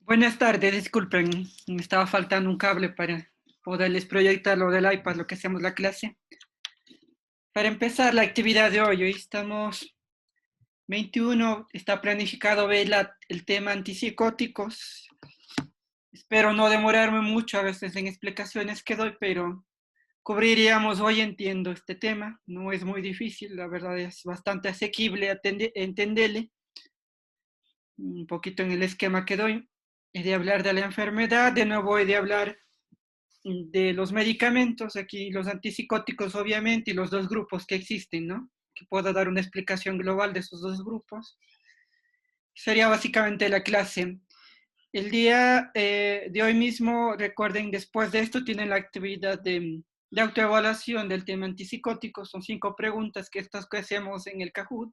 Buenas tardes, disculpen, me estaba faltando un cable para poderles proyectar lo del iPad, lo que hacemos la clase. Para empezar la actividad de hoy estamos 21, está planificado ver el tema antipsicóticos. Espero no demorarme mucho a veces en explicaciones que doy, pero cubriríamos hoy, entiendo, este tema. No es muy difícil, la verdad es bastante asequible entenderle. Un poquito en el esquema que doy. He de hablar de la enfermedad, de nuevo he de hablar de los medicamentos, aquí los antipsicóticos obviamente y los dos grupos que existen, ¿no? Que pueda dar una explicación global de esos dos grupos. Sería básicamente la clase. El día de hoy mismo, recuerden, después de esto tienen la actividad de autoevaluación del tema antipsicóticos. Son 5 preguntas que estas que hacemos en el Kahoot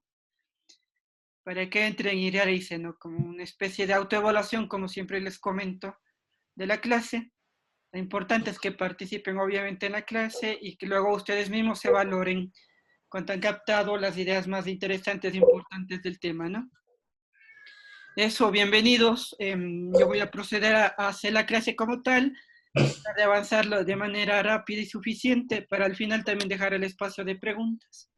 para que entren y realicen, ¿no? Como una especie de autoevaluación, como siempre les comento, de la clase. Lo importante es que participen obviamente en la clase y que luego ustedes mismos se valoren cuando han captado las ideas más interesantes e importantes del tema, ¿no? Eso, bienvenidos. Yo voy a proceder a hacer la clase como tal, tratar de avanzarlo de manera rápida y suficiente para al final también dejar el espacio de preguntas.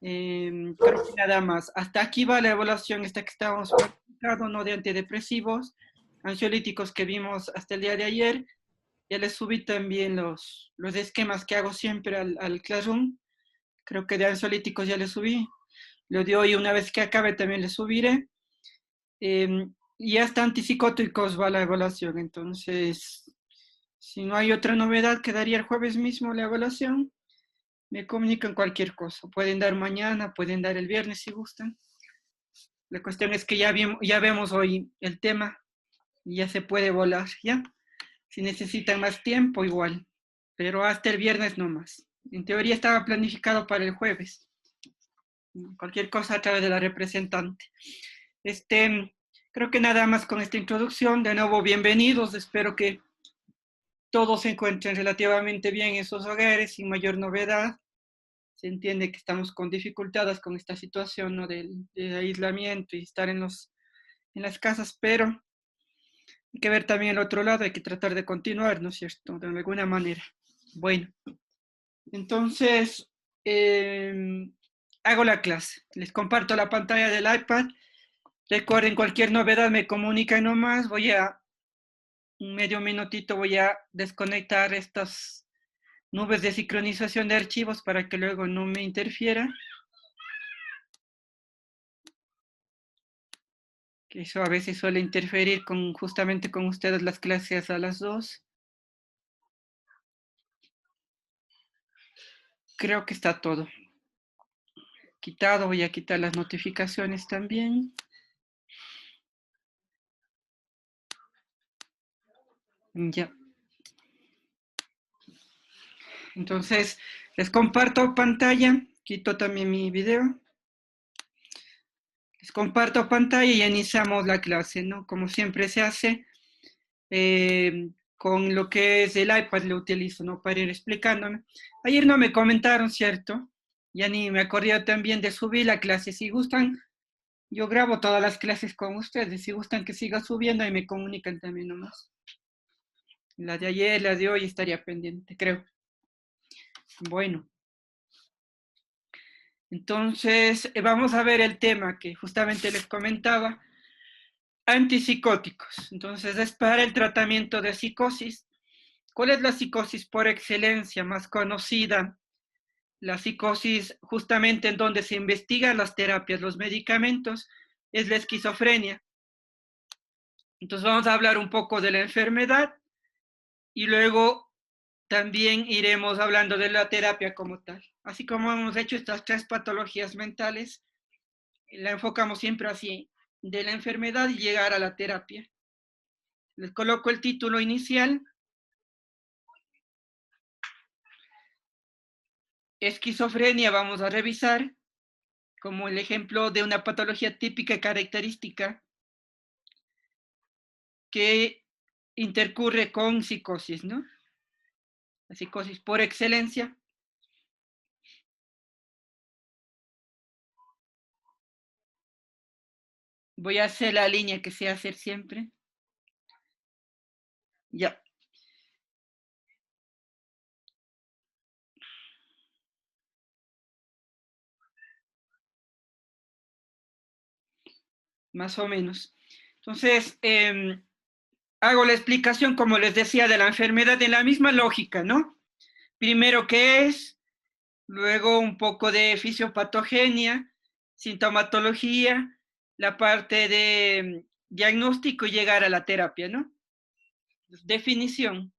Creo que nada más. Hasta aquí va la evaluación esta que estábamos practicando, ¿no? De antidepresivos, ansiolíticos que vimos hasta el día de ayer. Ya les subí también los esquemas que hago siempre al Classroom. Creo que de ansiolíticos ya les subí. Lo de hoy, una vez que acabe, también les subiré. Y hasta antipsicóticos va la evaluación. Entonces, si no hay otra novedad, quedaría el jueves mismo la evaluación. Me comunican cualquier cosa. Pueden dar mañana, pueden dar el viernes si gustan. La cuestión es que ya vemos hoy el tema y ya se puede volar, ¿ya? Si necesitan más tiempo, igual. Pero hasta el viernes no más. En teoría estaba planificado para el jueves. Cualquier cosa a través de la representante. Creo que nada más con esta introducción. De nuevo, bienvenidos. Espero que todos se encuentren relativamente bien en sus hogares, sin mayor novedad. Se entiende que estamos con dificultades con esta situación, ¿no? del aislamiento y estar en las casas, pero hay que ver también el otro lado, hay que tratar de continuar, ¿no es cierto? De alguna manera. Bueno, entonces, hago la clase. Les comparto la pantalla del iPad. Recuerden, cualquier novedad me comunican nomás. Un medio minutito, voy a desconectar estas nubes de sincronización de archivos para que luego no me interfiera. Que eso a veces suele interferir justamente con ustedes las clases a las 2. Creo que está todo quitado. Voy a quitar las notificaciones también. Ya. Entonces, les comparto pantalla. Quito también mi video. Les comparto pantalla y iniciamos la clase, ¿no? Como siempre se hace, con lo que es el iPad lo utilizo, ¿no? Para ir explicándome. Ayer no me comentaron, ¿cierto? Ya ni me acordé también de subir la clase. Si gustan, yo grabo todas las clases con ustedes. Si gustan que siga subiendo, ahí me comunican también nomás. La de ayer, la de hoy estaría pendiente, creo. Bueno. Entonces, vamos a ver el tema que justamente les comentaba. Antipsicóticos. Entonces, es para el tratamiento de psicosis. ¿Cuál es la psicosis por excelencia más conocida? La psicosis justamente en donde se investigan las terapias, los medicamentos, es la esquizofrenia. Entonces vamos a hablar un poco de la enfermedad y luego también iremos hablando de la terapia como tal. Así como hemos hecho estas 3 patologías mentales, la enfocamos siempre así, de la enfermedad y llegar a la terapia. Les coloco el título inicial. Esquizofrenia vamos a revisar como el ejemplo de una patología típica y característica que intercurre con psicosis, ¿no? La psicosis por excelencia. Voy a hacer la línea que sé hacer siempre. Ya. Más o menos. Entonces, hago la explicación, como les decía, de la enfermedad en la misma lógica, ¿no? Primero, ¿qué es? Luego un poco de fisiopatogenia, sintomatología, la parte de diagnóstico y llegar a la terapia, ¿no? Definición.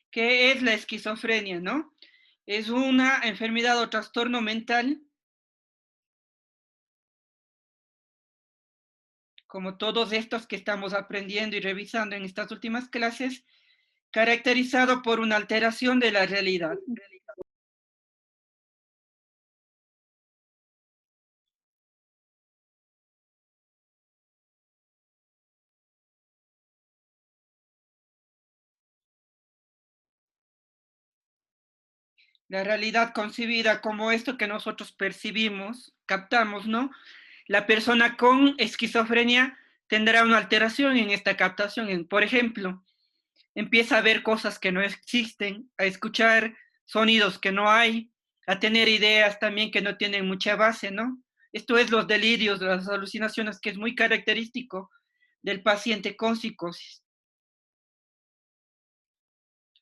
¿Qué es la esquizofrenia, no? Es una enfermedad o trastorno mental, como todos estos que estamos aprendiendo y revisando en estas últimas clases, caracterizado por una alteración de la realidad. La realidad concebida como esto que nosotros percibimos, captamos, ¿no? La persona con esquizofrenia tendrá una alteración en esta captación. Por ejemplo, empieza a ver cosas que no existen, a escuchar sonidos que no hay, a tener ideas también que no tienen mucha base, ¿no? Esto es los delirios, las alucinaciones, que es muy característico del paciente con psicosis.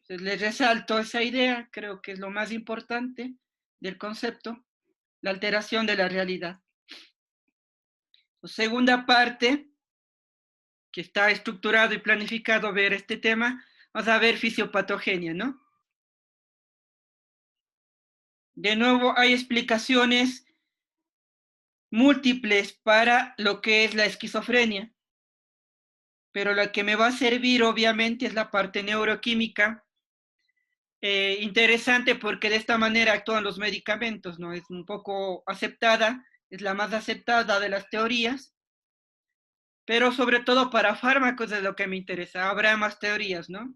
Entonces, les resalto esa idea, creo que es lo más importante del concepto, la alteración de la realidad. Segunda parte, que está estructurado y planificado ver este tema, vamos a ver fisiopatogenia, ¿no? De nuevo, hay explicaciones múltiples para lo que es la esquizofrenia, pero la que me va a servir obviamente es la parte neuroquímica, interesante porque de esta manera actúan los medicamentos, ¿no? Es un poco aceptada, es la más aceptada de las teorías, pero sobre todo para fármacos es lo que me interesa. Habrá más teorías, ¿no?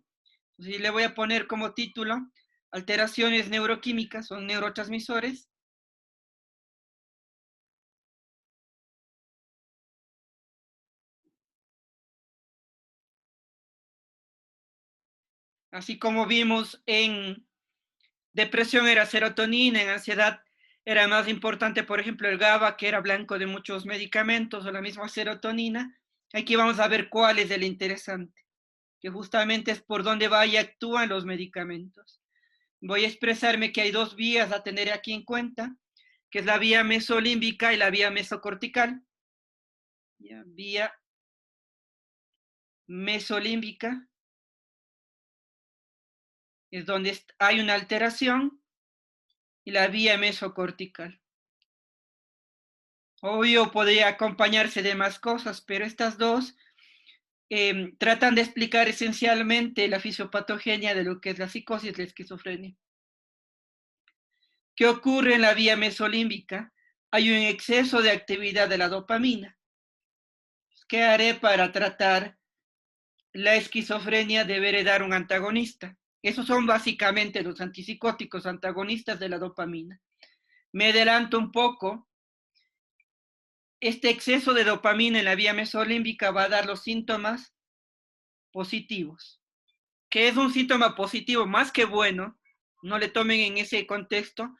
Entonces, le voy a poner como título alteraciones neuroquímicas, son neurotransmisores, así como vimos en depresión era serotonina, en ansiedad era más importante, por ejemplo, el GABA, que era blanco de muchos medicamentos, o la misma serotonina. Aquí vamos a ver cuál es el interesante, que justamente es por donde va y actúan los medicamentos. Voy a expresarme que hay dos vías a tener aquí en cuenta, que es la vía mesolímbica y la vía mesocortical. Ya, vía mesolímbica es donde hay una alteración, y la vía mesocortical. Obvio, podría acompañarse de más cosas, pero estas dos tratan de explicar esencialmente la fisiopatogenia de lo que es la psicosis, la esquizofrenia. ¿Qué ocurre en la vía mesolímbica? Hay un exceso de actividad de la dopamina. ¿Qué haré para tratar la esquizofrenia? Deberé dar un antagonista. Esos son básicamente los antipsicóticos antagonistas de la dopamina. Me adelanto un poco. Este exceso de dopamina en la vía mesolímbica va a dar los síntomas positivos. ¿Qué es un síntoma positivo? Más que bueno, no le tomen en ese contexto,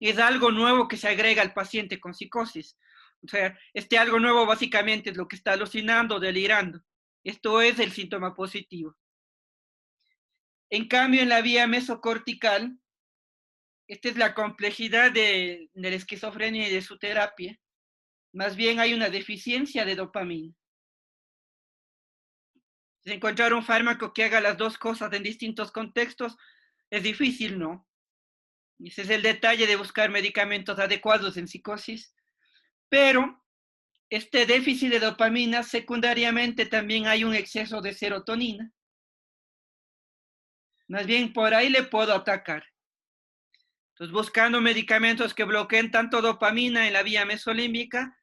es algo nuevo que se agrega al paciente con psicosis. O sea, este algo nuevo básicamente es lo que está alucinando, delirando. Esto es el síntoma positivo. En cambio, en la vía mesocortical, esta es la complejidad de la esquizofrenia y de su terapia. Más bien hay una deficiencia de dopamina. Encontrar un fármaco que haga las dos cosas en distintos contextos es difícil, ¿no? Ese es el detalle de buscar medicamentos adecuados en psicosis. Pero este déficit de dopamina, secundariamente también hay un exceso de serotonina. Más bien por ahí le puedo atacar. Entonces, buscando medicamentos que bloqueen tanto dopamina en la vía mesolímbica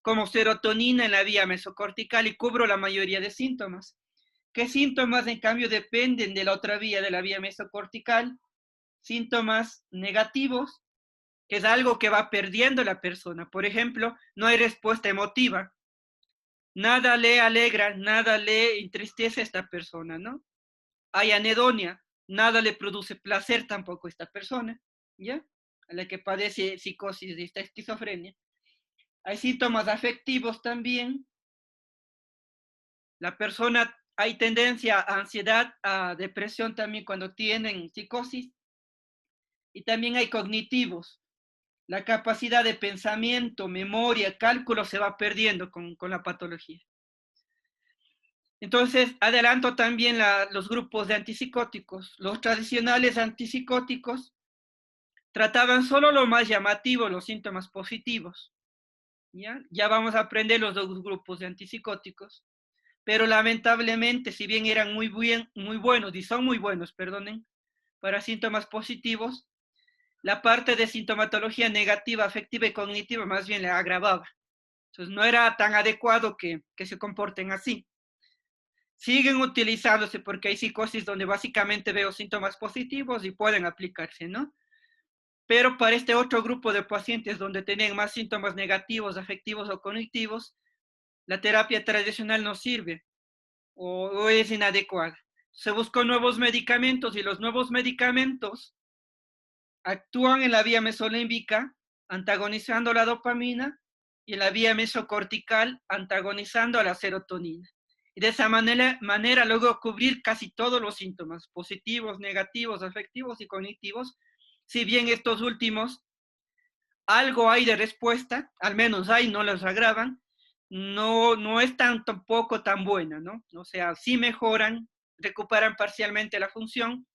como serotonina en la vía mesocortical, y cubro la mayoría de síntomas. ¿Qué síntomas, en cambio, dependen de la otra vía, de la vía mesocortical? Síntomas negativos, que es algo que va perdiendo la persona. Por ejemplo, no hay respuesta emotiva. Nada le alegra, nada le entristece a esta persona, ¿no? Hay anedonia, nada le produce placer tampoco a esta persona, ¿ya? A la que padece psicosis de esta esquizofrenia. Hay síntomas afectivos también. La persona, hay tendencia a ansiedad, a depresión también cuando tienen psicosis. Y también hay cognitivos. La capacidad de pensamiento, memoria, cálculo se va perdiendo con la patología. Entonces, adelanto también los grupos de antipsicóticos. Los tradicionales antipsicóticos trataban solo lo más llamativo, los síntomas positivos. Ya vamos a aprender los dos grupos de antipsicóticos. Pero lamentablemente, si bien eran muy buenos, y son muy buenos, perdonen, para síntomas positivos, la parte de sintomatología negativa, afectiva y cognitiva más bien la agravaba. Entonces no era tan adecuado que se comporten así. Siguen utilizándose porque hay psicosis donde básicamente veo síntomas positivos y pueden aplicarse, ¿no? Pero para este otro grupo de pacientes donde tienen más síntomas negativos, afectivos o cognitivos, la terapia tradicional no sirve o es inadecuada. Se buscó nuevos medicamentos y los nuevos medicamentos actúan en la vía mesolímbica, antagonizando la dopamina, y en la vía mesocortical, antagonizando a la serotonina. Y de esa manera logró cubrir casi todos los síntomas, positivos, negativos, afectivos y cognitivos, si bien estos últimos, algo hay de respuesta, al menos hay, no los agravan, no es tampoco tan buena, ¿no? O sea, sí mejoran, recuperan parcialmente la función,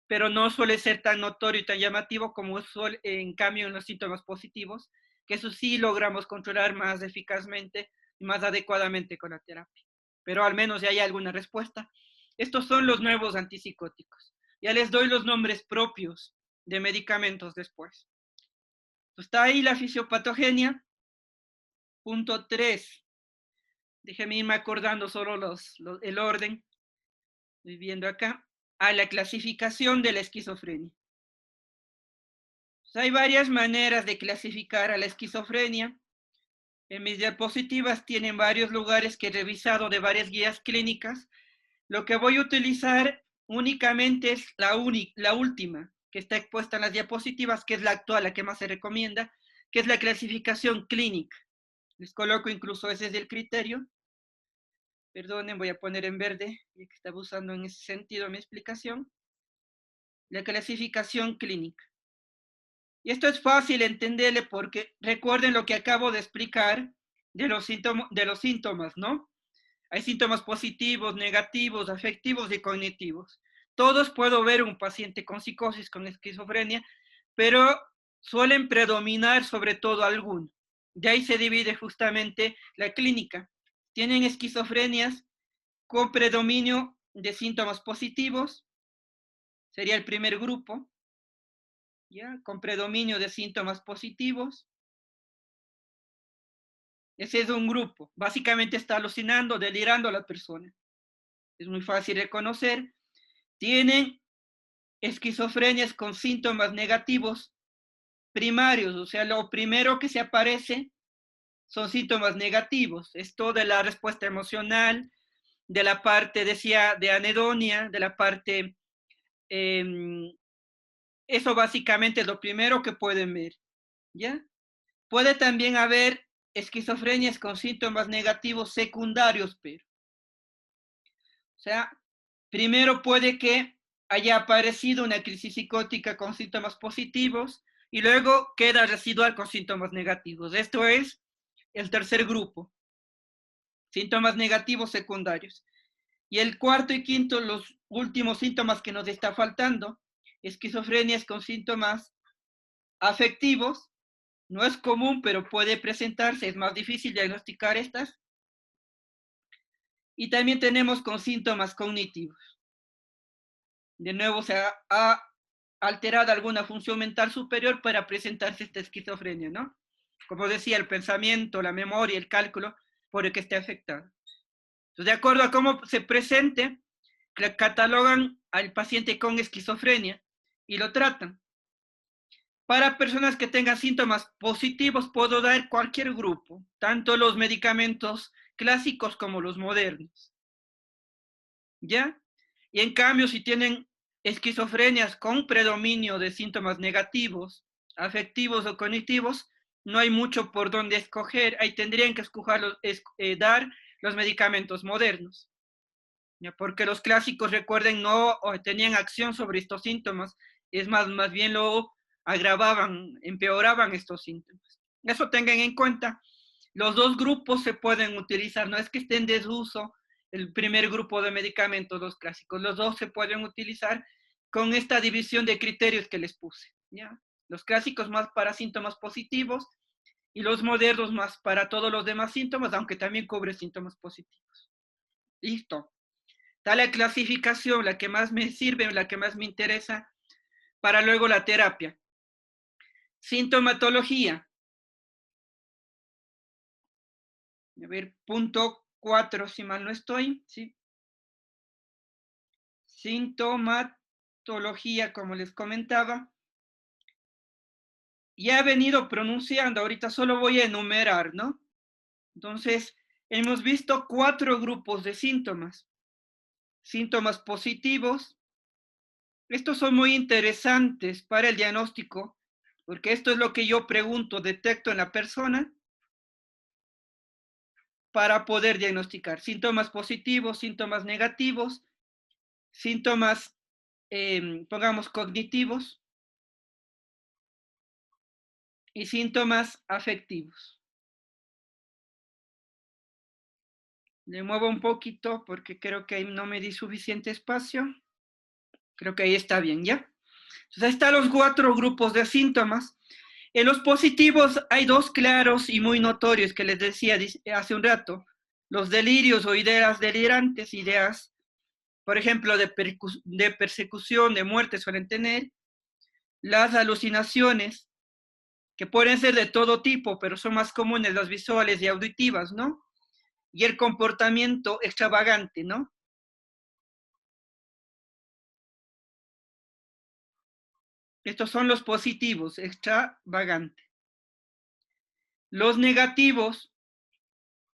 pero no suele ser tan notorio y tan llamativo como suele, en cambio, en los síntomas positivos, que eso sí logramos controlar más eficazmente y más adecuadamente con la terapia. Pero al menos ya hay alguna respuesta. Estos son los nuevos antipsicóticos. Ya les doy los nombres propios de medicamentos después. Está ahí la fisiopatogenia. Punto 3. Déjenme irme acordando solo el orden. Estoy viendo acá. A la clasificación de la esquizofrenia. Hay varias maneras de clasificar a la esquizofrenia. En mis diapositivas tienen varios lugares que he revisado de varias guías clínicas. Lo que voy a utilizar únicamente es la última que está expuesta en las diapositivas, que es la actual, la que más se recomienda, que es la clasificación clínica. Les coloco incluso ese es el criterio. Perdonen, voy a poner en verde, ya que estaba usando en ese sentido mi explicación. La clasificación clínica. Y esto es fácil entenderle porque recuerden lo que acabo de explicar de los síntomas, ¿no? Hay síntomas positivos, negativos, afectivos y cognitivos. Todos puedo ver un paciente con psicosis, con esquizofrenia, pero suelen predominar sobre todo alguno. De ahí se divide justamente la clínica. Tienen esquizofrenias con predominio de síntomas positivos, sería el primer grupo, ¿ya? Con predominio de síntomas positivos. Ese es un grupo. Básicamente está alucinando, delirando a la persona. Es muy fácil reconocer. Tienen esquizofrenias con síntomas negativos primarios, o sea, lo primero que se aparece son síntomas negativos. Esto de la respuesta emocional, de la parte, decía, de anedonia, de la parte... eso básicamente es lo primero que pueden ver, ¿ya? Puede también haber esquizofrenias con síntomas negativos secundarios, pero, o sea, primero puede que haya aparecido una crisis psicótica con síntomas positivos y luego queda residual con síntomas negativos. Esto es el tercer grupo, síntomas negativos secundarios. Y el cuarto y quinto, los últimos síntomas que nos está faltando, esquizofrenias con síntomas afectivos. No es común, pero puede presentarse, es más difícil diagnosticar estas. Y también tenemos con síntomas cognitivos. De nuevo, se ha alterado alguna función mental superior para presentarse esta esquizofrenia, ¿no? Como decía, el pensamiento, la memoria, el cálculo, por el que esté afectado. Entonces, de acuerdo a cómo se presente, catalogan al paciente con esquizofrenia y lo tratan. Para personas que tengan síntomas positivos, puedo dar cualquier grupo, tanto los medicamentos clásicos como los modernos. ¿Ya? Y en cambio, si tienen esquizofrenias con predominio de síntomas negativos, afectivos o cognitivos, no hay mucho por donde escoger. Ahí tendrían que dar los medicamentos modernos. ¿Ya? Porque los clásicos, recuerden, no tenían acción sobre estos síntomas. Es más bien lo agravaban, empeoraban estos síntomas. Eso tengan en cuenta. Los dos grupos se pueden utilizar, no es que esté en desuso el primer grupo de medicamentos, los clásicos, los dos se pueden utilizar con esta división de criterios que les puse, ¿ya? Los clásicos más para síntomas positivos y los modernos más para todos los demás síntomas, aunque también cubre síntomas positivos. Listo. Está la clasificación, la que más me sirve, la que más me interesa, para luego la terapia. Sintomatología. A ver, punto 4, si mal no estoy, ¿sí? Sintomatología, como les comentaba. Ya he venido pronunciando, ahorita solo voy a enumerar, ¿no? Entonces, hemos visto 4 grupos de síntomas. Síntomas positivos. Estos son muy interesantes para el diagnóstico, porque esto es lo que yo pregunto, detecto en la persona para poder diagnosticar. Síntomas positivos, síntomas negativos, síntomas, pongamos, cognitivos y síntomas afectivos. Le muevo un poquito porque creo que ahí no me di suficiente espacio. Creo que ahí está bien, ¿ya? Entonces ahí están los 4 grupos de síntomas. En los positivos hay 2 claros y muy notorios que les decía hace un rato. Los delirios o ideas delirantes, ideas, por ejemplo, de persecución, de muerte suelen tener. Las alucinaciones, que pueden ser de todo tipo, pero son más comunes las visuales y auditivas, ¿no? Y el comportamiento extravagante, ¿no? Estos son los positivos, extravagante. Los negativos,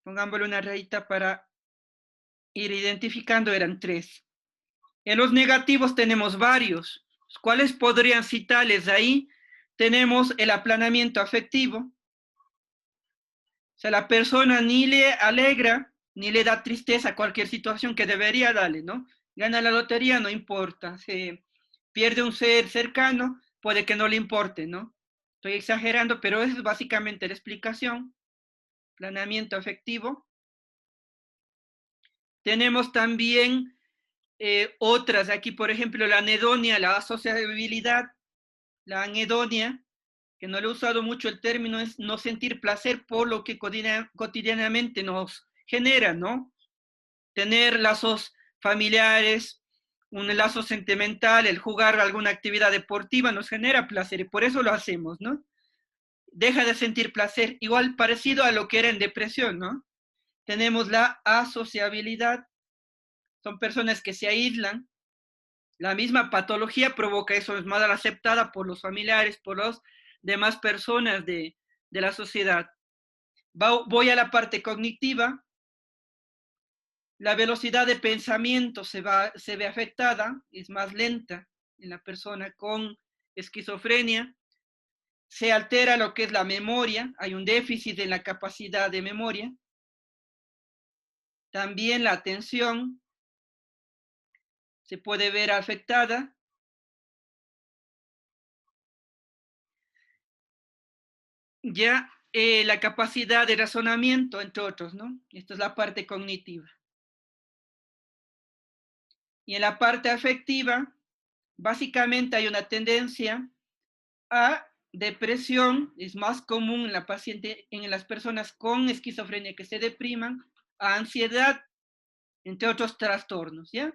pongámosle una rayita para ir identificando, eran 3. En los negativos tenemos varios. ¿Cuáles podrían citarles ahí? Tenemos el aplanamiento afectivo. O sea, la persona ni le alegra, ni le da tristeza a cualquier situación que debería darle, ¿no? Gana la lotería, no importa. Se pierde un ser cercano, puede que no le importe, ¿no? Estoy exagerando, pero esa es básicamente la explicación. Planeamiento afectivo. Tenemos también otras, aquí por ejemplo la anedonia, la asociabilidad, la anedonia, que no le he usado mucho el término, es no sentir placer por lo que cotidianamente nos genera, ¿no? Tener lazos familiares, un lazo sentimental, el jugar alguna actividad deportiva nos genera placer y por eso lo hacemos, ¿no? Deja de sentir placer, igual parecido a lo que era en depresión, ¿no? Tenemos la asociabilidad, son personas que se aíslan, la misma patología provoca eso, es mal aceptada por los familiares, por las demás personas de la sociedad. Voy a la parte cognitiva, la velocidad de pensamiento se ve afectada, es más lenta en la persona con esquizofrenia, se altera lo que es la memoria, hay un déficit en la capacidad de memoria, también la atención se puede ver afectada, ya la capacidad de razonamiento, entre otros, ¿no? Esta es la parte cognitiva. Y en la parte afectiva, básicamente hay una tendencia a depresión, es más común en la paciente, en las personas con esquizofrenia que se depriman, a ansiedad, entre otros trastornos, ¿ya?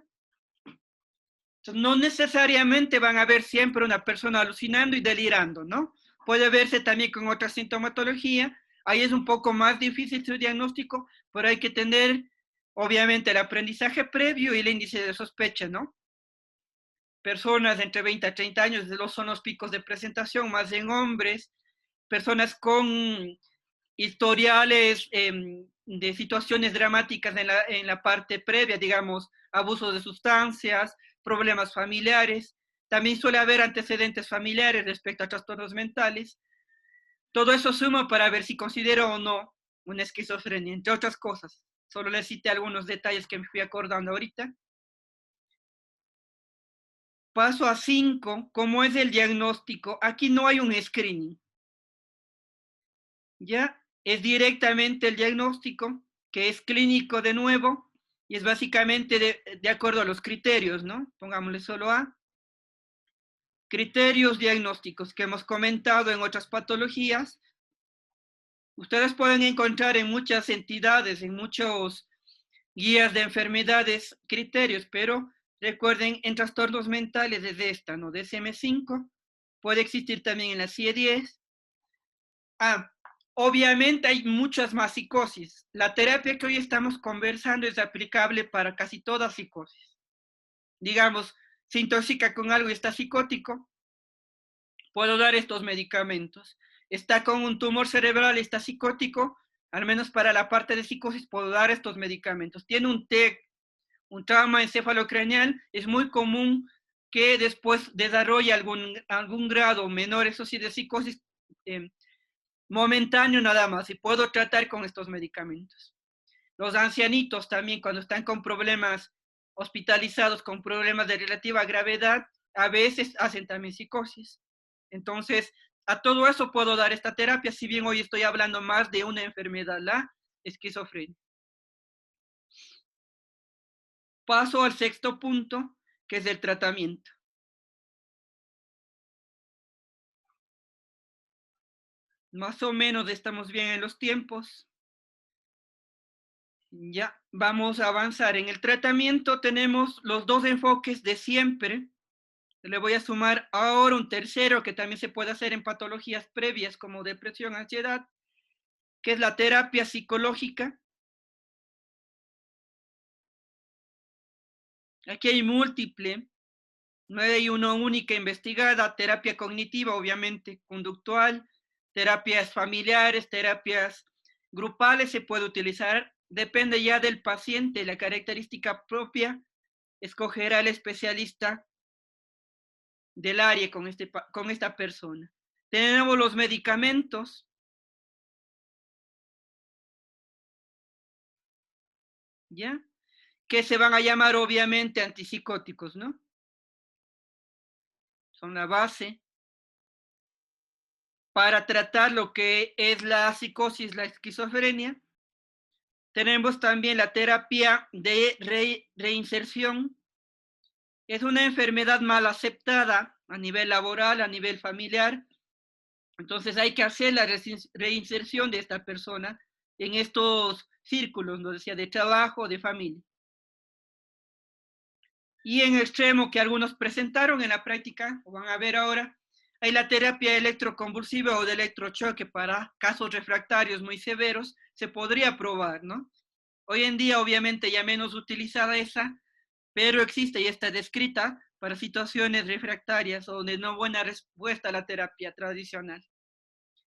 Entonces, no necesariamente van a ver siempre una persona alucinando y delirando, ¿no? Puede verse también con otra sintomatología, ahí es un poco más difícil su diagnóstico, pero hay que tener, obviamente, el aprendizaje previo y el índice de sospecha, ¿no? personas de entre 20 a 30 años, son los picos de presentación, más en hombres, personas con historiales de situaciones dramáticas en la parte previa, digamos, abuso de sustancias, problemas familiares. También suele haber antecedentes familiares respecto a trastornos mentales. Todo eso suma para ver si considero o no una esquizofrenia, entre otras cosas. Solo les cité algunos detalles que me fui acordando ahorita. Paso a 5, ¿cómo es el diagnóstico? Aquí no hay un screening. ¿Ya? Es directamente el diagnóstico, que es clínico de nuevo, y es básicamente de acuerdo a los criterios, ¿no? Pongámosle solo a criterios diagnósticos que hemos comentado en otras patologías. Ustedes pueden encontrar en muchas entidades, en muchos guías de enfermedades, criterios, pero recuerden, en trastornos mentales desde esta, ¿no? DSM-5, puede existir también en la CIE-10. Obviamente hay muchas más psicosis. La terapia que hoy estamos conversando es aplicable para casi toda psicosis. Digamos, se intoxica con algo y está psicótico, puedo dar estos medicamentos. Está con un tumor cerebral y está psicótico, al menos para la parte de psicosis puedo dar estos medicamentos. Tiene un TEC, un trauma encefalocraneal, es muy común que después desarrolle algún grado menor, eso sí, de psicosis momentáneo nada más, y puedo tratar con estos medicamentos. Los ancianitos también, cuando están con problemas hospitalizados, con problemas de relativa gravedad, a veces hacen también psicosis. Entonces, a todo eso puedo dar esta terapia, si bien hoy estoy hablando más de una enfermedad, la esquizofrenia. Paso al sexto punto, que es el tratamiento. Más o menos estamos bien en los tiempos. Ya, vamos a avanzar. En el tratamiento tenemos los dos enfoques de siempre. Le voy a sumar ahora un tercero que también se puede hacer en patologías previas como depresión, ansiedad, que es la terapia psicológica. Aquí hay múltiple, no hay una única investigada, terapia cognitiva, obviamente, conductual, terapias familiares, terapias grupales se puede utilizar, depende ya del paciente, la característica propia, escogerá el especialista del área con esta persona. Tenemos los medicamentos, ¿ya? Que se van a llamar obviamente antipsicóticos, ¿no? Son la base para tratar lo que es la psicosis, la esquizofrenia. Tenemos también la terapia de reinserción. Es una enfermedad mal aceptada a nivel laboral, a nivel familiar. Entonces hay que hacer la reinserción de esta persona en estos círculos, ¿no? Decía, de trabajo, de familia. Y en extremo que algunos presentaron en la práctica, o van a ver ahora, hay la terapia electroconvulsiva o de electrochoque para casos refractarios muy severos, se podría probar, ¿no? Hoy en día obviamente ya menos utilizada esa, pero existe y está descrita para situaciones refractarias o de no buena respuesta a la terapia tradicional.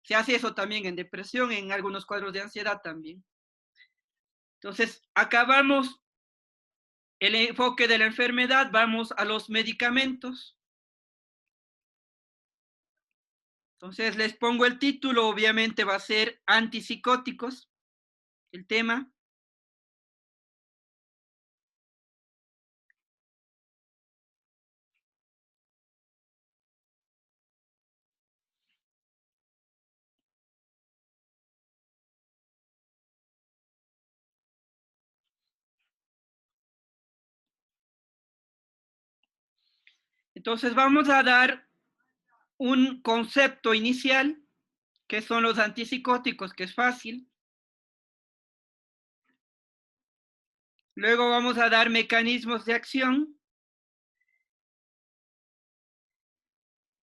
Se hace eso también en depresión, en algunos cuadros de ansiedad también. Entonces, acabamos el enfoque de la enfermedad, vamos a los medicamentos. Entonces les pongo el título, obviamente va a ser antipsicóticos, el tema. Entonces vamos a dar un concepto inicial, que son los antipsicóticos, que es fácil. Luego vamos a dar mecanismos de acción,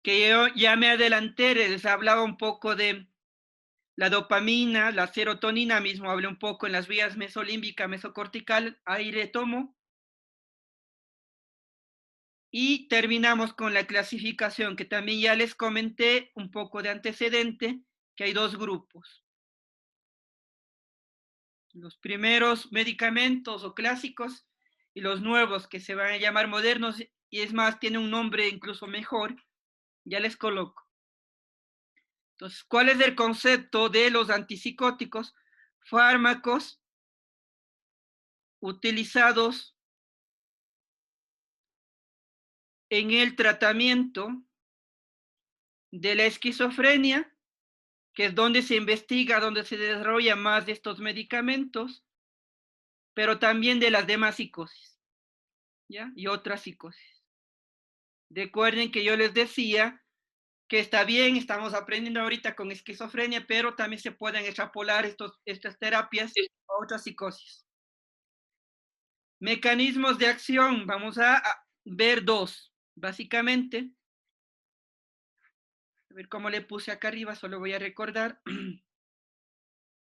que yo ya me adelanté, les hablaba un poco de la dopamina, la serotonina, mismo hablé un poco en las vías mesolímbica, mesocortical, ahí retomo. Y terminamos con la clasificación, que también ya les comenté un poco de antecedente, que hay dos grupos. Los primeros medicamentos o clásicos y los nuevos que se van a llamar modernos, y es más, tiene un nombre incluso mejor, ya les coloco. Entonces, ¿cuál es el concepto de los antipsicóticos? Fármacos utilizados en el tratamiento de la esquizofrenia, que es donde se investiga, donde se desarrolla más de estos medicamentos, pero también de las demás psicosis, ¿ya? Y otras psicosis. Recuerden que yo les decía que está bien, estamos aprendiendo ahorita con esquizofrenia, pero también se pueden extrapolar estas terapias a otras psicosis. Mecanismos de acción, vamos a ver dos, básicamente. A ver cómo le puse acá arriba, solo voy a recordar.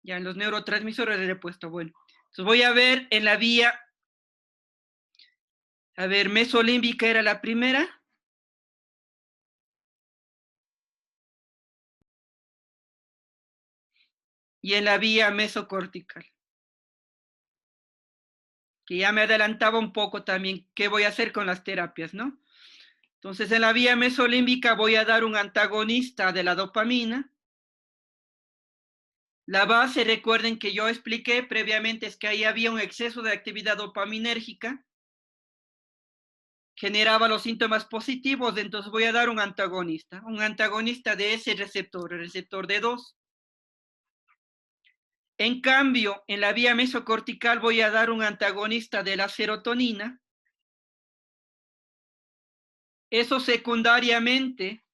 Ya en los neurotransmisores le he puesto, bueno. Entonces voy a ver en la vía, a ver, mesolímbica era la primera. Y en la vía mesocortical. Que ya me adelantaba un poco también qué voy a hacer con las terapias, ¿no? Entonces, en la vía mesolímbica voy a dar un antagonista de la dopamina. La base, recuerden que yo expliqué previamente, es que ahí había un exceso de actividad dopaminérgica, generaba los síntomas positivos, entonces voy a dar un antagonista de ese receptor, el receptor D2. En cambio, en la vía mesocortical voy a dar un antagonista de la serotonina. Eso secundariamente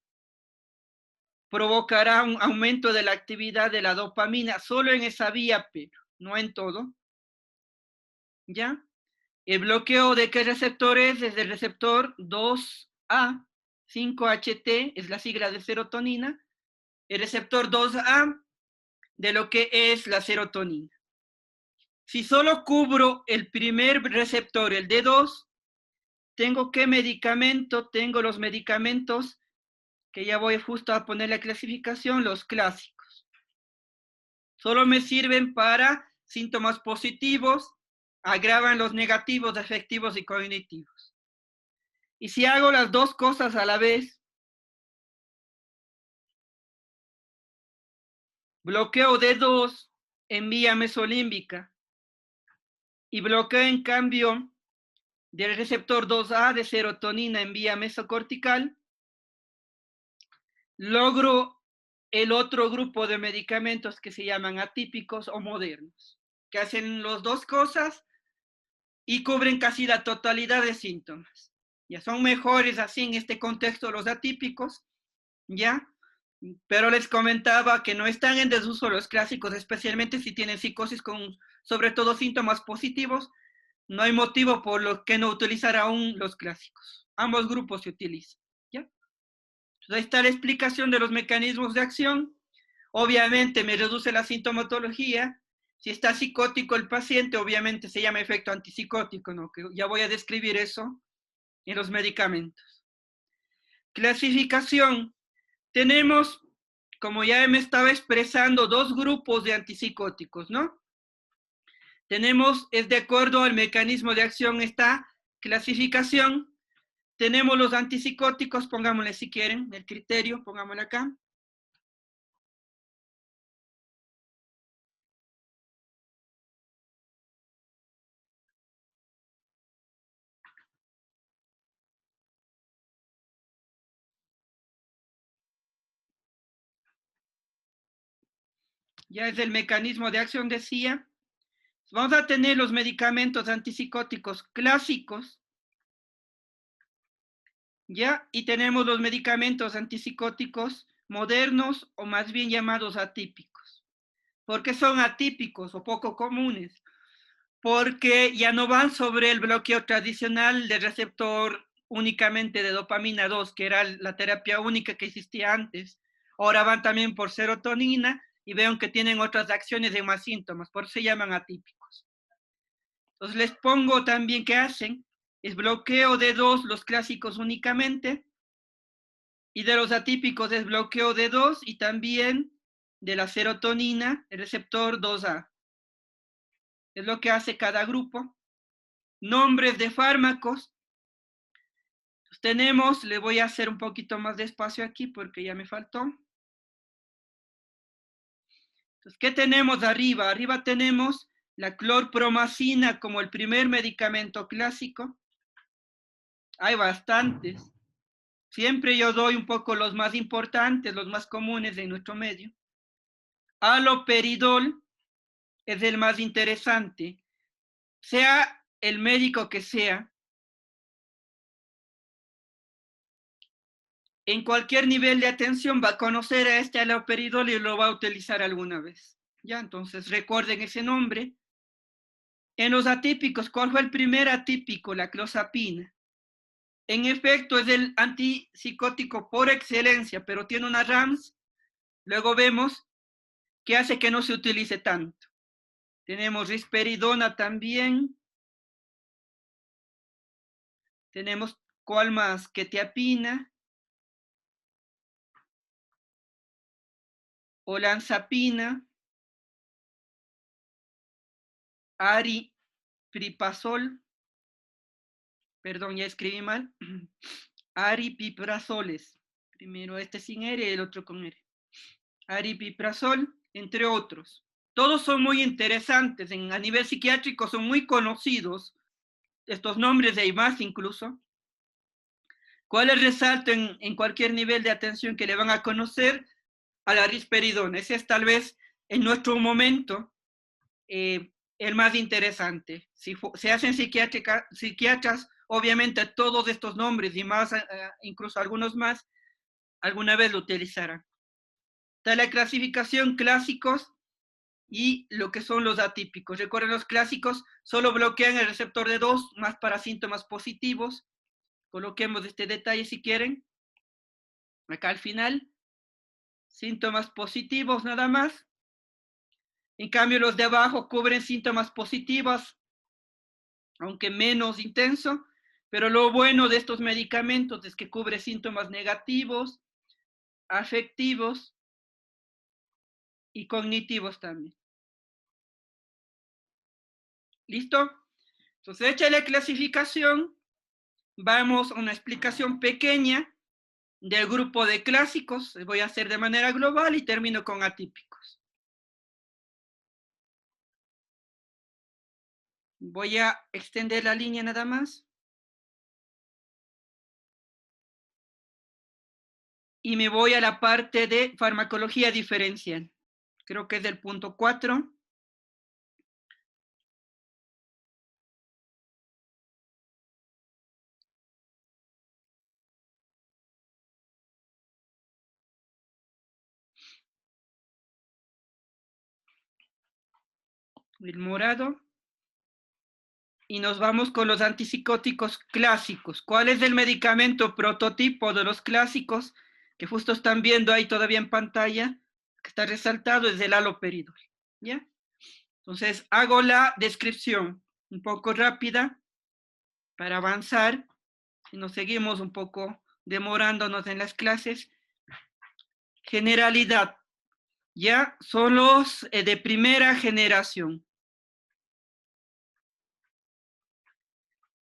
provocará un aumento de la actividad de la dopamina, solo en esa vía, pero no en todo. ¿Ya? El bloqueo de qué receptor es el receptor 2A, 5-HT, es la sigla de serotonina, el receptor 2A de lo que es la serotonina. Si solo cubro el primer receptor, el D2, ¿tengo qué medicamento? Tengo los medicamentos que ya voy justo a poner la clasificación, los clásicos. Solo me sirven para síntomas positivos, agravan los negativos, afectivos y cognitivos. Y si hago las dos cosas a la vez, bloqueo D2 en vía mesolímbica y bloqueo en cambio del receptor 2A de serotonina en vía mesocortical, logro el otro grupo de medicamentos que se llaman atípicos o modernos, que hacen las dos cosas y cubren casi la totalidad de síntomas. Ya son mejores así en este contexto los atípicos, ¿ya? Pero les comentaba que no están en desuso los clásicos, especialmente si tienen psicosis con sobre todo síntomas positivos, no hay motivo por lo que no utilizar aún los clásicos. Ambos grupos se utilizan, ¿ya? Entonces, ahí está la explicación de los mecanismos de acción. Obviamente me reduce la sintomatología. Si está psicótico el paciente, obviamente se llama efecto antipsicótico, ¿no? Que ya voy a describir eso en los medicamentos. Clasificación. Tenemos, como ya me estaba expresando, dos grupos de antipsicóticos, ¿no? Tenemos, es de acuerdo al mecanismo de acción, esta clasificación. Tenemos los antipsicóticos, pongámosle si quieren, el criterio, pongámosle acá. Ya es el mecanismo de acción, decía. Vamos a tener los medicamentos antipsicóticos clásicos, ¿ya? Y tenemos los medicamentos antipsicóticos modernos o más bien llamados atípicos. ¿Por qué son atípicos o poco comunes? Porque ya no van sobre el bloqueo tradicional del receptor únicamente de dopamina 2, que era la terapia única que existía antes. Ahora van también por serotonina y veo que tienen otras acciones de más síntomas, por eso se llaman atípicos. Entonces les pongo también qué hacen. es bloqueo de 2 los clásicos únicamente, y de los atípicos es bloqueo de 2 y también de la serotonina, el receptor 2A. Es lo que hace cada grupo. Nombres de fármacos. Entonces, tenemos, le voy a hacer un poquito más despacio aquí porque ya me faltó. Entonces, ¿qué tenemos arriba? Arriba tenemos la clorpromacina como el primer medicamento clásico. Hay bastantes. Siempre yo doy un poco los más importantes, los más comunes de nuestro medio. Haloperidol es el más interesante. Sea el médico que sea, en cualquier nivel de atención va a conocer a este haloperidol y lo va a utilizar alguna vez. Ya, entonces recuerden ese nombre. En los atípicos, ¿cuál fue el primer atípico? La clozapina. En efecto, es el antipsicótico por excelencia, pero tiene una RAMS. Luego vemos que hace que no se utilice tanto. Tenemos risperidona también. Tenemos, ¿cuál más? Quetiapina. Olanzapina. Aripiprazol. Perdón, ya escribí mal. Aripiprazoles. Primero este sin R y el otro con R. Aripiprazol, entre otros. Todos son muy interesantes. A nivel psiquiátrico son muy conocidos. Estos nombres de más incluso. ¿Cuáles resalto en cualquier nivel de atención que le van a conocer? A la risperidona. Ese es tal vez en nuestro momento el más interesante. Si se hacen psiquiatras, obviamente todos estos nombres y más, incluso algunos más, alguna vez lo utilizarán. Está la clasificación clásicos y lo que son los atípicos. Recuerden, los clásicos solo bloquean el receptor de 2, más para síntomas positivos. Coloquemos este detalle si quieren. Acá al final, síntomas positivos nada más. En cambio, los de abajo cubren síntomas positivos, aunque menos intenso, pero lo bueno de estos medicamentos es que cubre síntomas negativos, afectivos y cognitivos también. ¿Listo? Entonces, hecha la clasificación, vamos a una explicación pequeña del grupo de clásicos. Voy a hacer de manera global y termino con atípicos. Voy a extender la línea nada más. Y me voy a la parte de farmacología diferencial. Creo que es del punto 4. El morado. Y nos vamos con los antipsicóticos clásicos. ¿Cuál es el medicamento prototipo de los clásicos? Que justo están viendo ahí todavía en pantalla, que está resaltado, es el haloperidol. ¿Ya? Entonces, hago la descripción un poco rápida para avanzar y nos seguimos un poco demorándonos en las clases. Generalidad. Ya son los de primera generación.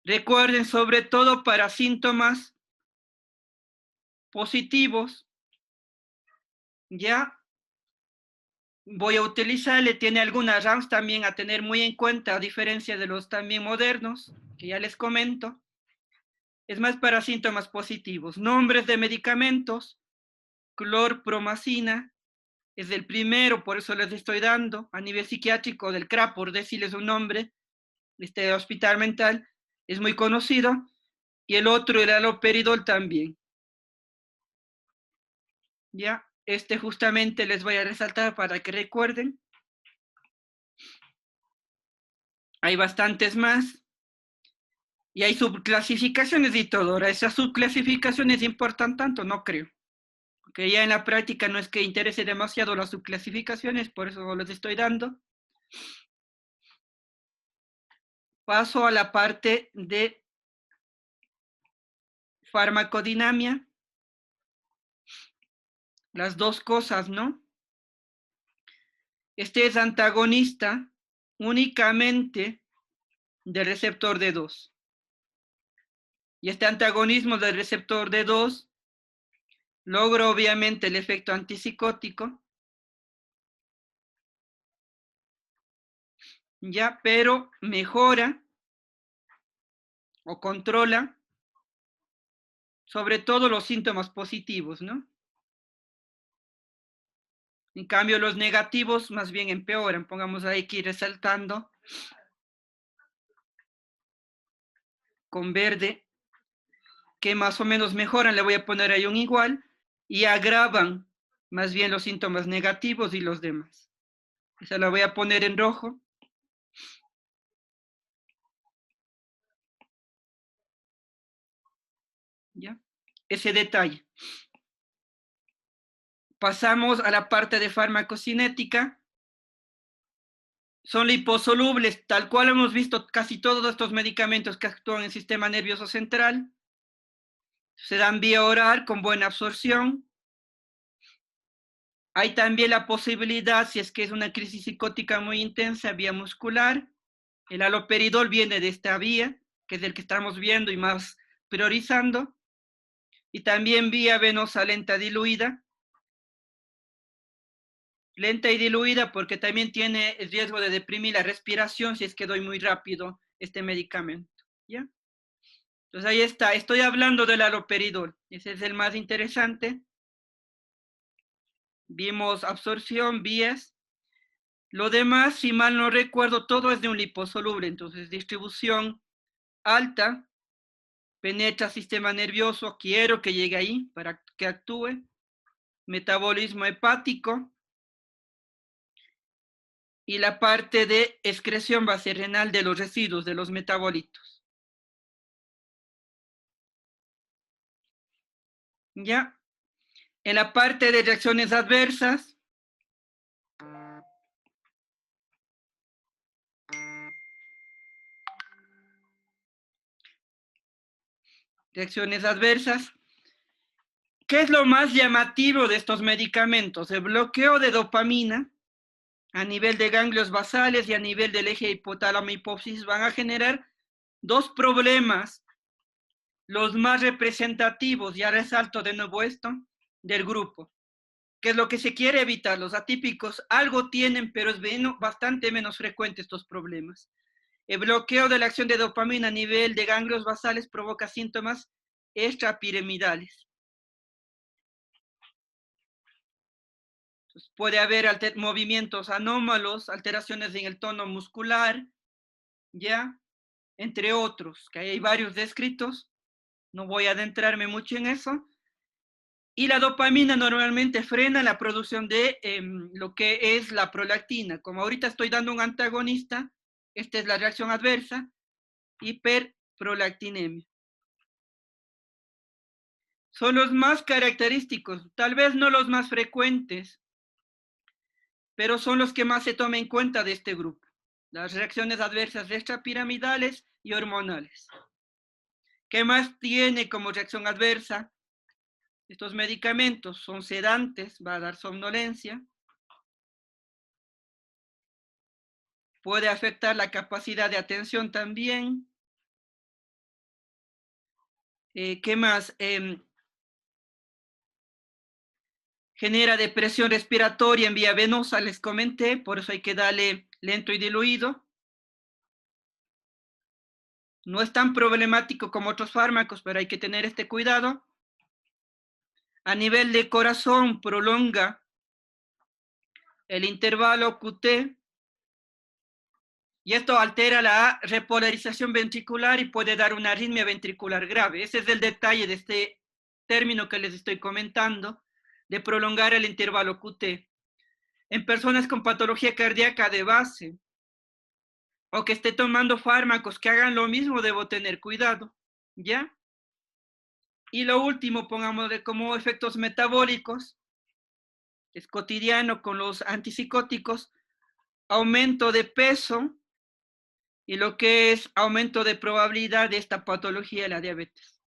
Recuerden, sobre todo para síntomas positivos, ya voy a utilizarle, tiene algunas RAMs también a tener muy en cuenta, a diferencia de los también modernos, que ya les comento. Es más para síntomas positivos. Nombres de medicamentos, clorpromacina, es el primero, por eso les estoy dando, a nivel psiquiátrico, del CRA, por decirles un nombre, este hospital mental, es muy conocido, y el otro, el haloperidol también. Ya, este justamente les voy a resaltar para que recuerden. Hay bastantes más. Y hay subclasificaciones y todo. Ahora, esas subclasificaciones importan tanto, no creo. Porque ya en la práctica no es que interese demasiado las subclasificaciones, por eso les estoy dando. Paso a la parte de farmacodinamia, las dos cosas, ¿no? Este es antagonista únicamente del receptor D2. Y este antagonismo del receptor D2 logra obviamente el efecto antipsicótico, ya, pero mejora o controla sobre todo los síntomas positivos, ¿no? En cambio, los negativos más bien empeoran. Pongamos ahí que ir resaltando con verde, que más o menos mejoran, le voy a poner ahí un igual, y agravan más bien los síntomas negativos y los demás. Esa la voy a poner en rojo. ¿Ya? Ese detalle. Pasamos a la parte de farmacocinética. Son liposolubles, tal cual hemos visto casi todos estos medicamentos que actúan en el sistema nervioso central. Se dan vía oral con buena absorción. Hay también la posibilidad, si es que es una crisis psicótica muy intensa, vía muscular. El haloperidol viene de esta vía, que es el que estamos viendo y más priorizando. Y también vía venosa lenta diluida. Lenta y diluida porque también tiene el riesgo de deprimir la respiración si es que doy muy rápido este medicamento. ¿Ya? Entonces ahí está, estoy hablando del haloperidol. Ese es el más interesante. Vimos absorción, vías. Lo demás, si mal no recuerdo, todo es de un liposoluble. Entonces, distribución alta, penetra sistema nervioso, quiero que llegue ahí para que actúe. Metabolismo hepático. Y la parte de excreción base renal de los residuos, de los metabolitos. ¿Ya? En la parte de reacciones adversas, ¿qué es lo más llamativo de estos medicamentos? El bloqueo de dopamina a nivel de ganglios basales y a nivel del eje hipotálamo-hipófisis van a generar dos problemas, los más representativos, ya resalto de nuevo esto, del grupo. ¿Qué es lo que se quiere evitar? Los atípicos algo tienen, pero es bastante menos frecuente estos problemas. El bloqueo de la acción de dopamina a nivel de ganglios basales provoca síntomas extrapiramidales. Entonces, puede haber movimientos anómalos, alteraciones en el tono muscular, ¿ya? Entre otros, que hay varios descritos. No voy a adentrarme mucho en eso. Y la dopamina normalmente frena la producción de lo que es la prolactina. Como ahorita estoy dando un antagonista, esta es la reacción adversa, hiperprolactinemia. Son los más característicos, tal vez no los más frecuentes, pero son los que más se toman en cuenta de este grupo. Las reacciones adversas extrapiramidales y hormonales. ¿Qué más tiene como reacción adversa? Estos medicamentos son sedantes, va a dar somnolencia. Puede afectar la capacidad de atención también. ¿Qué más? Genera depresión respiratoria en vía venosa, les comenté, por eso hay que darle lento y diluido. No es tan problemático como otros fármacos, pero hay que tener este cuidado. A nivel de corazón, prolonga el intervalo QT, y esto altera la repolarización ventricular y puede dar una arritmia ventricular grave. Ese es el detalle de este término que les estoy comentando, de prolongar el intervalo QT. En personas con patología cardíaca de base, o que esté tomando fármacos que hagan lo mismo, debo tener cuidado, ¿ya? Y lo último, pongámosle como efectos metabólicos, es cotidiano con los antipsicóticos, aumento de peso y lo que es aumento de probabilidad de esta patología de la diabetes.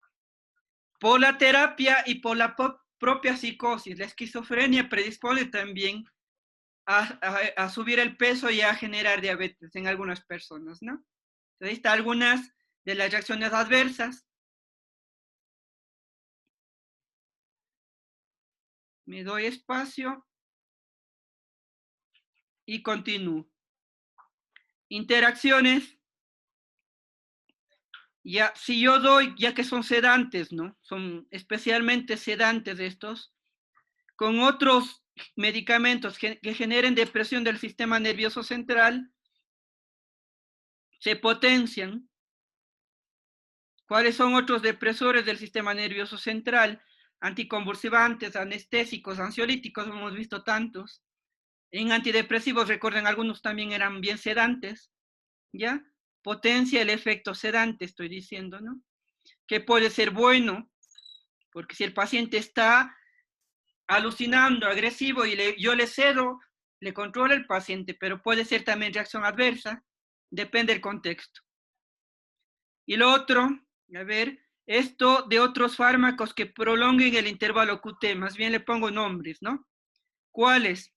Por la terapia y por la propia psicosis, la esquizofrenia predispone también a subir el peso y a generar diabetes en algunas personas, ¿no? Entonces, ahí están algunas de las reacciones adversas. Me doy espacio y continúo. Interacciones, ya, si yo doy, ya que son sedantes, ¿no? Son especialmente sedantes estos, con otros medicamentos que generen depresión del sistema nervioso central, se potencian. ¿Cuáles son otros depresores del sistema nervioso central? Anticonvulsivantes, anestésicos, ansiolíticos, hemos visto tantos. En antidepresivos, recuerden, algunos también eran bien sedantes, ¿ya? Potencia el efecto sedante, estoy diciendo, ¿no? Que puede ser bueno, porque si el paciente está alucinando, agresivo, y yo le cedo, le controla el paciente, pero puede ser también reacción adversa, depende del contexto. Y lo otro, a ver, esto de otros fármacos que prolonguen el intervalo QT, más bien le pongo nombres, ¿no? ¿Cuáles?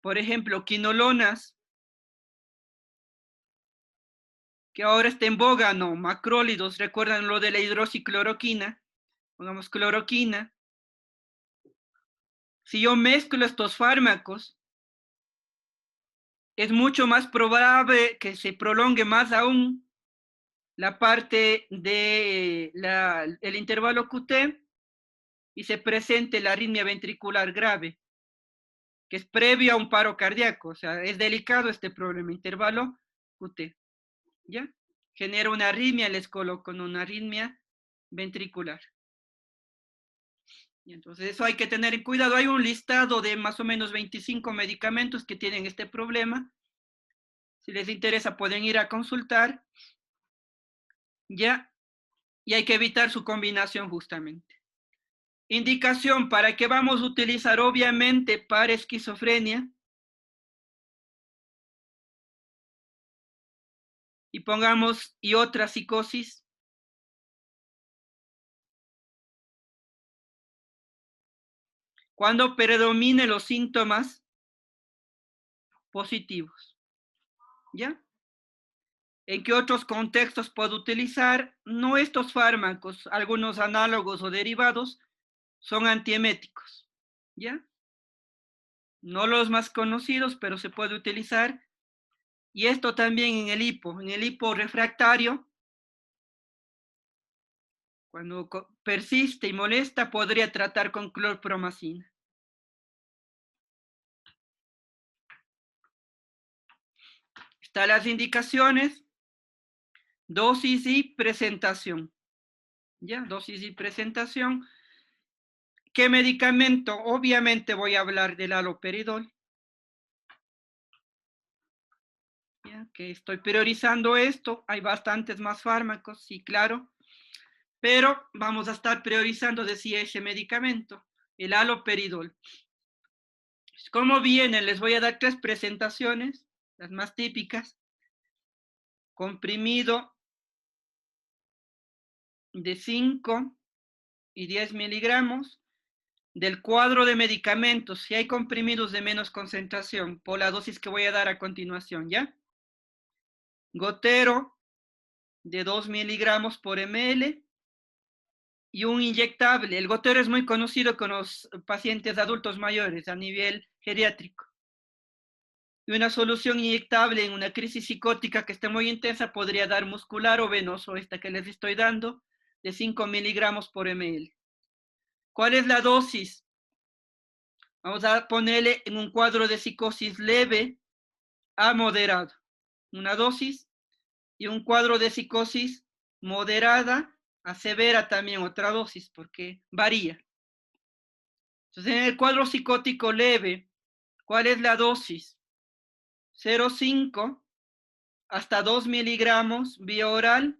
Por ejemplo, quinolonas, que ahora está en boga, ¿no? Macrólidos, ¿recuerdan lo de la hidroxicloroquina? Pongamos cloroquina. Si yo mezclo estos fármacos, es mucho más probable que se prolongue más aún la parte del el intervalo QT y se presente la arritmia ventricular grave, que es previo a un paro cardíaco. O sea, es delicado este problema, intervalo QT, ¿ya? Genera una arritmia, les coloco con una arritmia ventricular. Y entonces eso hay que tener en cuidado. Hay un listado de más o menos 25 medicamentos que tienen este problema. Si les interesa pueden ir a consultar, ¿ya? Y hay que evitar su combinación justamente. Indicación para que vamos a utilizar obviamente para esquizofrenia. Y pongamos y otra psicosis. Cuando predominen los síntomas positivos, ¿ya? ¿En qué otros contextos puedo utilizar? No estos fármacos, algunos análogos o derivados son antieméticos, ¿ya? No los más conocidos, pero se puede utilizar. Y esto también en el hipo refractario, cuando persiste y molesta, podría tratar con clorpromacina. Están las indicaciones, dosis y presentación. ¿Ya? Dosis y presentación. ¿Qué medicamento? Obviamente voy a hablar del haloperidol. ¿Ya? Que estoy priorizando esto. Hay bastantes más fármacos, sí, claro. Pero vamos a estar priorizando, decía, ese medicamento, el haloperidol. ¿Cómo viene? Les voy a dar 3 presentaciones, las más típicas. Comprimido de 5 y 10 miligramos. Del cuadro de medicamentos, si hay comprimidos de menos concentración, por la dosis que voy a dar a continuación, ¿ya? Gotero de 2 miligramos por ml y un inyectable. El gotero es muy conocido con los pacientes adultos mayores a nivel geriátrico. Y una solución inyectable en una crisis psicótica que esté muy intensa podría dar muscular o venoso, esta que les estoy dando, de 5 miligramos por ml. ¿Cuál es la dosis? Vamos a ponerle en un cuadro de psicosis leve a moderado. Una dosis y un cuadro de psicosis moderada a severa también otra dosis, porque varía. Entonces, en el cuadro psicótico leve, ¿cuál es la dosis? 0,5 hasta 2 miligramos vía oral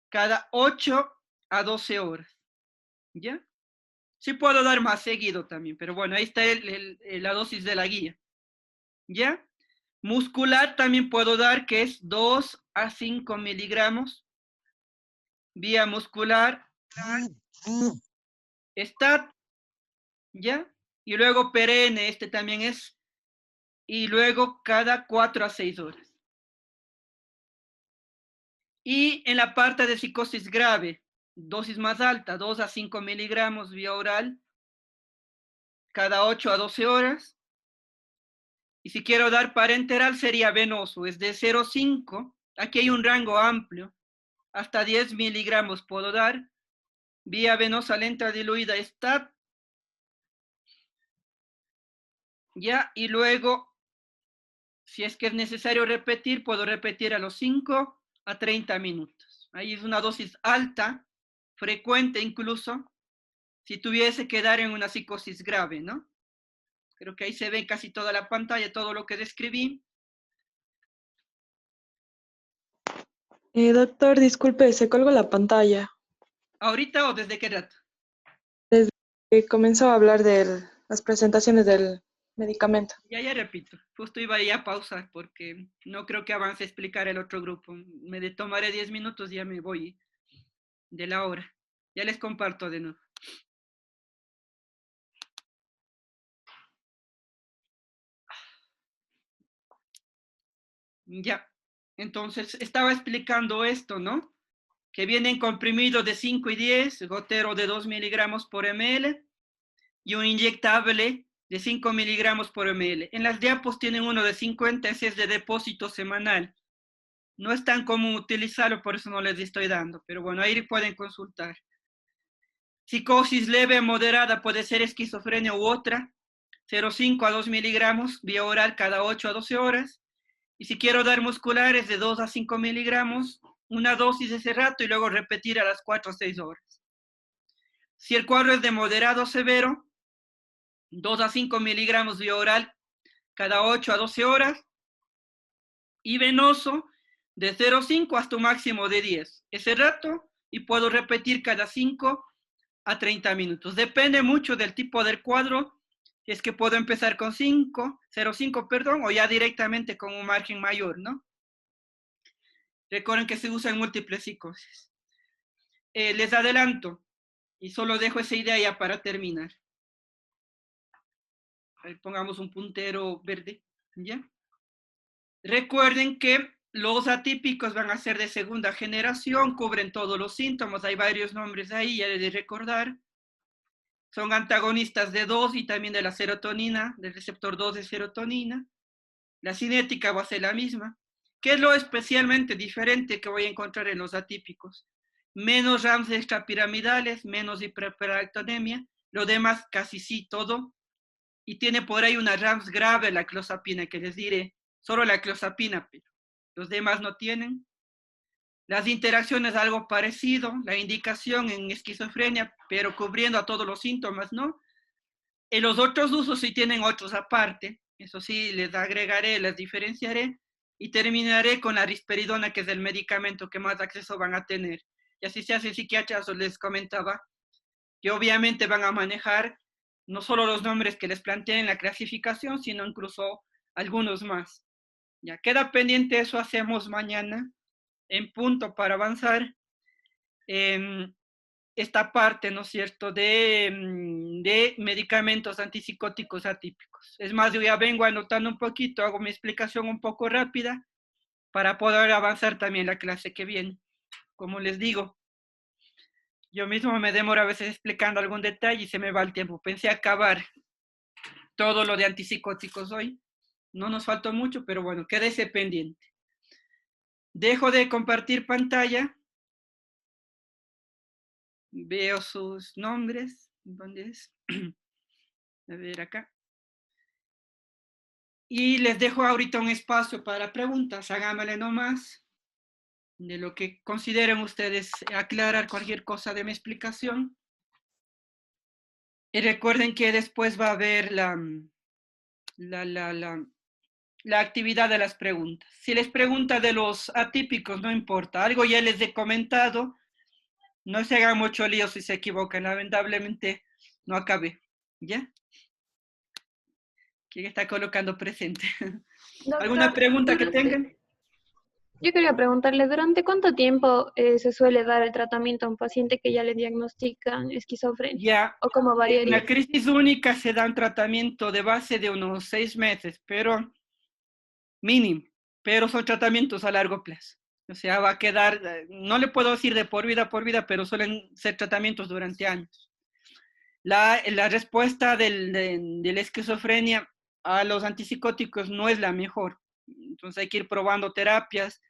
cada 8 a 12 horas. ¿Ya? Sí puedo dar más seguido también, pero bueno, ahí está la dosis de la guía. ¿Ya? Muscular también puedo dar, que es 2 a 5 miligramos vía muscular Stat, ¿ya? Y luego perenne, este también es, y luego cada 4 a 6 horas. Y en la parte de psicosis grave, dosis más alta, 2 a 5 miligramos vía oral, cada 8 a 12 horas. Y si quiero dar parenteral sería venoso, es de 0,5, aquí hay un rango amplio, hasta 10 miligramos puedo dar, vía venosa lenta diluida STAT, ya, y luego, si es que es necesario repetir, puedo repetir a los 5 a 30 minutos. Ahí es una dosis alta, frecuente incluso, si tuviese que dar en una psicosis grave, ¿no? Creo que ahí se ve casi toda la pantalla, todo lo que describí. Doctor, disculpe, se colgó la pantalla. ¿Ahorita o desde qué rato? Desde que comenzó a hablar de las presentaciones del medicamento. Ya repito, justo iba a pausar porque no creo que avance a explicar el otro grupo. Me tomaré 10 minutos y ya me voy de la hora. Ya les comparto de nuevo. Ya, entonces estaba explicando esto, ¿no? Que vienen comprimidos de 5 y 10, gotero de 2 miligramos por ml y un inyectable de 5 miligramos por ml. En las diapos tienen uno de 50, ese es de depósito semanal. No es tan común utilizarlo, por eso no les estoy dando, pero bueno, ahí pueden consultar. Psicosis leve moderada puede ser esquizofrenia u otra, 0,5 a 2 miligramos vía oral cada 8 a 12 horas. Y si quiero dar musculares de 2 a 5 miligramos, una dosis ese rato y luego repetir a las 4 a 6 horas. Si el cuadro es de moderado severo, 2 a 5 miligramos vía oral cada 8 a 12 horas. Y venoso de 0,5 hasta un máximo de 10. Ese rato y puedo repetir cada 5 a 30 minutos. Depende mucho del tipo del cuadro. Si es que puedo empezar con 5, 0,5, perdón, o ya directamente con un margen mayor, ¿no? Recuerden que se usan múltiples psicosis. Les adelanto y solo dejo esa idea ya para terminar. Ahí pongamos un puntero verde, ¿ya? Recuerden que los atípicos van a ser de segunda generación, cubren todos los síntomas, hay varios nombres ahí, ya les de recordar. Son antagonistas de 2 y también de la serotonina, del receptor 2 de serotonina. La cinética va a ser la misma. ¿Qué es lo especialmente diferente que voy a encontrar en los atípicos? Menos RAMs extrapiramidales, menos hiperprolactinemia, lo demás casi sí todo. Y tiene por ahí una RAMs grave la clozapina, que les diré, solo la clozapina, pero los demás no tienen. Las interacciones algo parecido, la indicación en esquizofrenia, pero cubriendo a todos los síntomas, ¿no? En los otros usos sí tienen otros aparte, eso sí, les agregaré, les diferenciaré y terminaré con la risperidona, que es el medicamento que más acceso van a tener. Y así se hace psiquiatras, os les comentaba, que obviamente van a manejar no solo los nombres que les planteé en la clasificación, sino incluso algunos más. Ya queda pendiente, eso hacemos mañana en punto para avanzar en esta parte, ¿no es cierto?, de medicamentos antipsicóticos atípicos. Es más, yo ya vengo anotando un poquito, hago mi explicación un poco rápida para poder avanzar también la clase que viene. Como les digo, yo mismo me demoro a veces explicando algún detalle y se me va el tiempo. Pensé acabar todo lo de antipsicóticos hoy. No nos faltó mucho, pero bueno, quédese pendiente. Dejo de compartir pantalla. Veo sus nombres. ¿Dónde es? A ver acá. Y les dejo ahorita un espacio para preguntas. Háganmele nomás de lo que consideren ustedes aclarar cualquier cosa de mi explicación. Y recuerden que después va a haber la actividad de las preguntas. Si les pregunta de los atípicos, no importa. Algo ya les he comentado. No se hagan mucho lío si se equivocan. Lamentablemente no acabé. ¿Ya? ¿Quién está colocando presente? ¿Alguna Doctor, pregunta que tengan? Yo quería preguntarle, ¿durante cuánto tiempo se suele dar el tratamiento a un paciente que ya le diagnostican esquizofrenia? Ya, ¿O cómo en la variaría? crisis única se da un tratamiento de base de unos 6 meses, pero mínimo, pero son tratamientos a largo plazo. O sea, va a quedar, no le puedo decir de por vida, pero suelen ser tratamientos durante años. La respuesta de la esquizofrenia a los antipsicóticos no es la mejor. Entonces hay que ir probando terapias,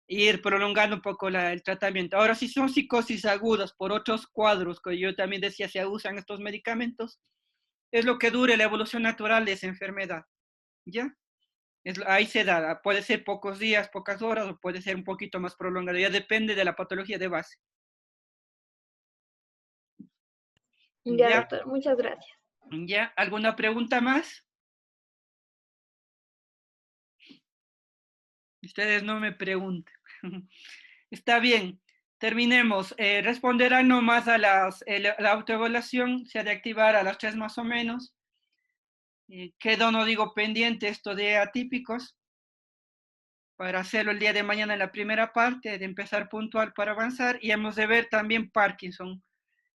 ir prolongando un poco el tratamiento. Ahora, si son psicosis agudas por otros cuadros, que yo también decía, se usan estos medicamentos, es lo que dure la evolución natural de esa enfermedad. ¿Ya? Ahí se da, puede ser pocos días, pocas horas, o puede ser un poquito más prolongado, ya depende de la patología de base. Ya, ¿Ya? doctor, muchas gracias. ¿Ya? ¿Alguna pregunta más? Ustedes no me preguntan. Está bien, terminemos. Responderán nomás a la autoevaluación, se ha de activar a las 3 más o menos. Quedo, no digo pendiente, esto de atípicos, para hacerlo el día de mañana en la primera parte, de empezar puntual para avanzar, y hemos de ver también Parkinson,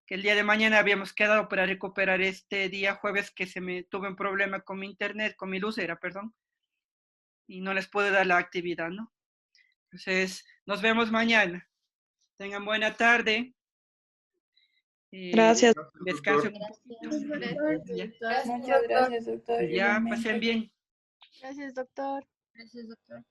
que el día de mañana habíamos quedado para recuperar este día jueves que tuve un problema con mi internet, con mi lucera, perdón, y no les pude dar la actividad, ¿no? Entonces, nos vemos mañana. Tengan buena tarde. Gracias. Descansen un poquito. Gracias, Ya, doctor. Muchas gracias, doctor. ya Igualmente. pasen bien. Gracias, doctor. Gracias, doctor.